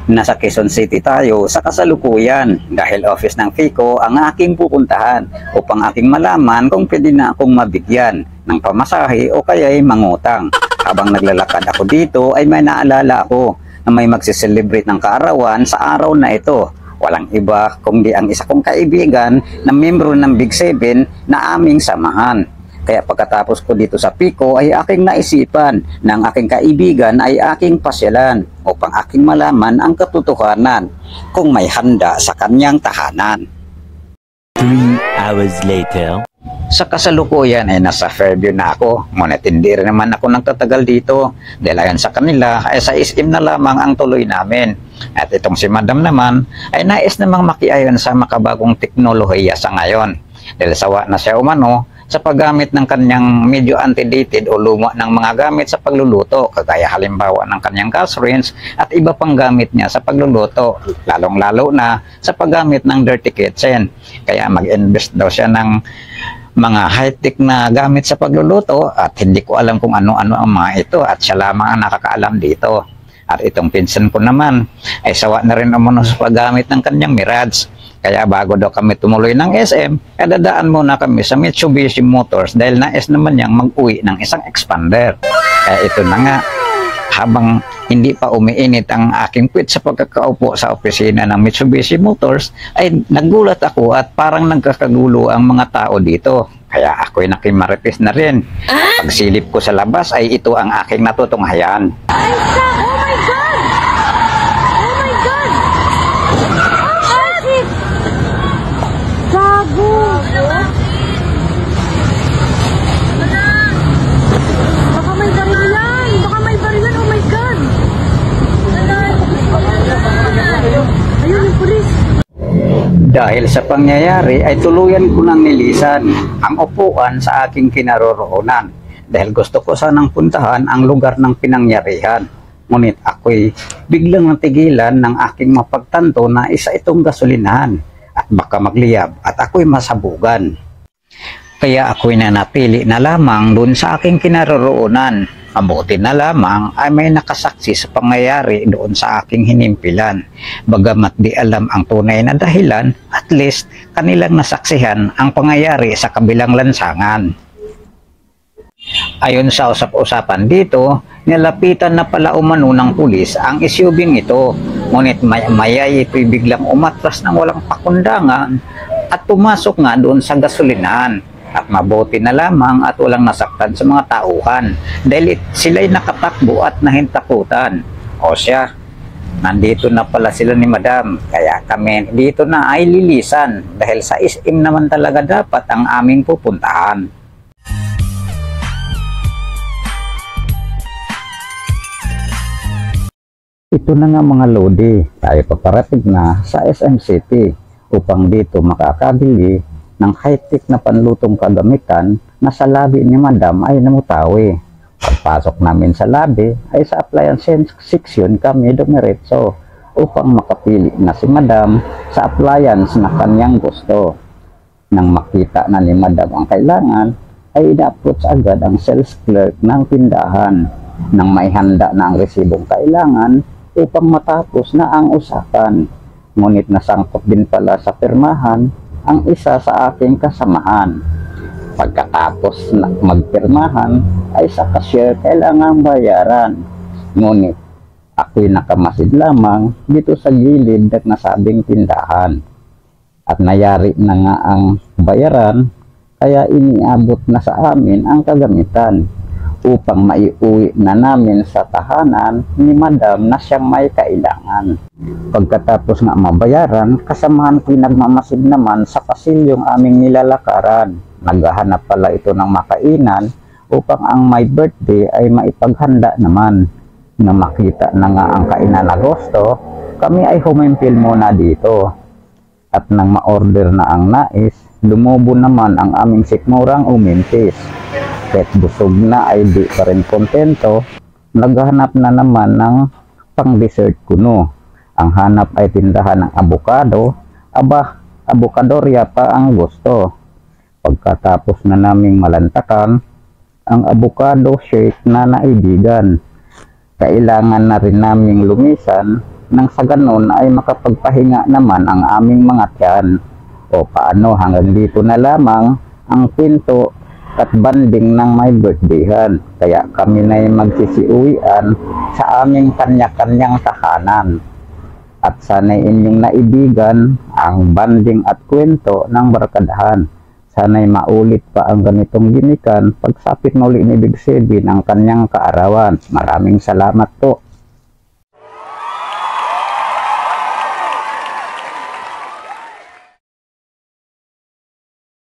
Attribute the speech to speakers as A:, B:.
A: Nasa Quezon City tayo sa kasalukuyan dahil office ng FICO ang aking pupuntahan upang aking malaman kung pwede na akong mabigyan ng pamasahe o kaya'y mangutang. Habang naglalakad ako dito ay may naalala ako na may magsiselebrate ng kaarawan sa araw na ito. Walang iba kundi ang isa kong kaibigan na membro ng Big 7 na aming samahan. Kaya pagkatapos ko dito sa Pico ay aking naisipan na ang aking kaibigan ay aking pasyalan upang aking malaman ang katotohanan kung may handa sa kanyang tahanan.
B: 3 hours later.
A: Sa kasalukuyan ay nasa Fairview na ako, ngunit hindi rin naman ako nagtatagal dito dahil ayon sa kanila ay sa SM na lamang ang tuloy namin. At itong si Madam naman ay nais namang makiayon sa makabagong teknolohiya sa ngayon dahil sawa na siya umano sa paggamit ng kanyang medyo antidated o luma ng mga gamit sa pagluluto, kagaya halimbawa ng kanyang gas range at iba pang gamit niya sa pagluluto, lalong-lalo na sa paggamit ng dirty kitchen. Kaya mag-invest daw siya ng mga high-tech na gamit sa pagluluto at hindi ko alam kung ano-ano ang mga ito at siya lamang ang nakakaalam dito. At itong pinsan ko naman ay sawa na rin umano sa paggamit ng kanyang Mirage. Kaya bago daw kami tumuloy ng SM, dadaan muna kami sa Mitsubishi Motors dahil nais naman niyang mag-uwi ng isang expander. Kaya ito na nga, habang hindi pa umiinit ang aking quit sa pagkakaupo sa opisina ng Mitsubishi Motors, ay nagulat ako at parang nagkakagulo ang mga tao dito. Kaya ako'y nakimarites na rin. Pagsilip ko sa labas ay ito ang aking natutunghayan. Dahil sa pangyayari ay tuluyan ko nang nilisan ang upuan sa aking kinaroroonan dahil gusto ko sanang puntahan ang lugar ng pinangyarihan. Ngunit ako'y biglang natigilan ng aking mapagtanto na isa itong gasolinahan at baka magliyab at ako'y masabugan. Kaya ako'y nanatili na lamang dun sa aking kinaroroonan. Mabuti na lamang ay may nakasaksi sa pangyayari doon sa aking hinimpilan. Bagamat di alam ang tunay na dahilan, at least kanilang nasaksihan ang pangyayari sa kabilang lansangan. Ayon sa usap-usapan dito, nilapitan na pala umano ng pulis ang SUV-ng ito. Ngunit maya ito'y biglang umatras ng walang pakundangan at pumasok nga doon sa gasolinahan. At mabuti na lamang at walang nasaktan sa mga tauhan dahil sila'y nakatakbo at nahintakutan. O siya, nandito na pala sila ni Madam, kaya kami dito na ay lilisan dahil sa SM naman talaga dapat ang aming pupuntahan. Ito na nga mga lodi, tayo paparating na sa SM City upang dito makakabili ng high-tech na panlutong kagamitan na sa labi ni Madam ay namutawi. Pagpasok namin sa labi ay sa appliance section kami dumiretso upang makapili na si Madam sa appliance na kanyang gusto. Nang makita na ni Madam ang kailangan ay ina-approach agad ang sales clerk ng tindahan nang may handa na ang resibong kailangan upang matapos na ang usapan. Ngunit nasangkot din pala sa pirmahan ang isa sa aking kasamahan. Pagkatapos na magpirmahan ay sa cashier kailangang bayaran. Ngunit ako'y nakamasid lamang dito sa gilid ng nasabing tindahan. At nayari na nga ang bayaran kaya iniabot na sa amin ang kagamitan upang maiuwi na namin sa tahanan ni Madam na siyang may kailangan. Pagkatapos nga mabayaran, kasamahan ko'y nagmamasid naman sa pasilyong aming nilalakaran. Naghahanap pala ito ng makainan upang ang my birthday ay maipaghanda naman. Nang makita na nga ang kainan na gusto, kami ay humimpil muna dito. At nang ma-order na ang nais, lumubo naman ang aming sikmurang umintis. Kahit busog na ay di pa rin kontento, naghanap na naman ng pang-dessert kuno. Ang hanap ay tindahan ng abukado, abukadorya pa ang gusto. Pagkatapos na naming malantakan, ang abukado shake na naibigan. Kailangan na rin naming lumisan nang sa ganon ay makapagpahinga naman ang aming mga tiyan. O paano, hanggang dito na lamang ang kwento at banding ng may birthdayhan. Kaya kami na magsisiuwian sa aming kanya-kanyang tahanan. At sana'y inyong naibigan ang banding at kwento ng barkadahan. Sana'y maulit pa ang ganitong gimikan pagsapit muli ni Big Sebi ng kanyang kaarawan. Maraming salamat po.